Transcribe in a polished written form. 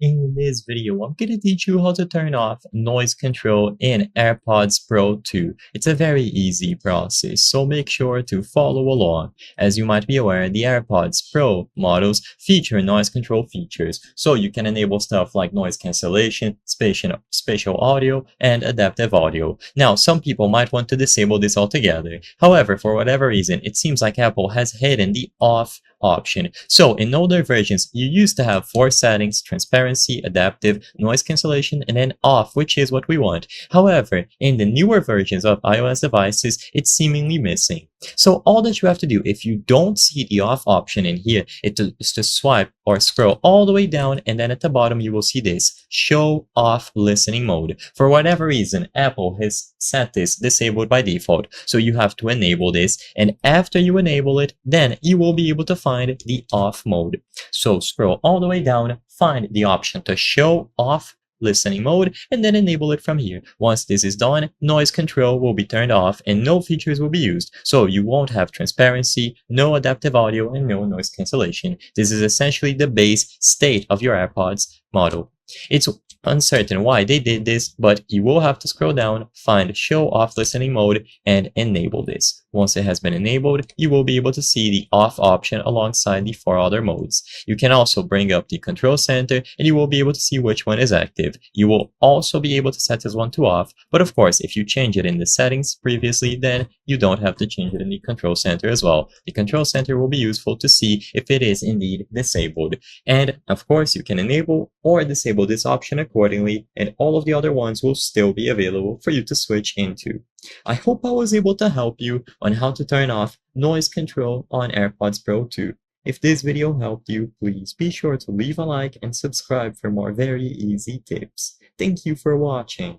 In this video, I'm going to teach you how to turn off noise control in AirPods Pro 2. It's a very easy process, so make sure to follow along. As you might be aware, the AirPods Pro models feature noise control features, so you can enable stuff like noise cancellation, spatial audio, and adaptive audio. Now, some people might want to disable this altogether. However, for whatever reason, it seems like Apple has hidden the off option. So in older versions, you used to have four settings: transparency, adaptive, noise cancellation, and then off, which is what we want. However, in the newer versions of iOS devices, it's seemingly missing. So all that you have to do, if you don't see the off option in here, is to swipe or scroll all the way down, and then at the bottom you will see this show off listening mode. For whatever reason, Apple has set this disabled by default, so you have to enable this, and after you enable it, then you will be able to find the off mode. So scroll all the way down, find the option to show off listening mode, and then enable it from here. Once this is done, noise control will be turned off and no features will be used. So you won't have transparency, no adaptive audio, and no noise cancellation. This is essentially the base state of your AirPods model. It's uncertain why they did this, but you will have to scroll down, find show off listening mode, and enable this. Once it has been enabled, you will be able to see the off option alongside the four other modes. You can also bring up the control center and you will be able to see which one is active. You will also be able to set this one to off, but of course, if you change it in the settings previously, then you don't have to change it in the control center as well. The control center will be useful to see if it is indeed disabled. And of course, you can enable or disable this option accordingly, and all of the other ones will still be available for you to switch into. I hope I was able to help you on how to turn off noise control on AirPods Pro 2. If this video helped you, please be sure to leave a like and subscribe for more very easy tips. Thank you for watching.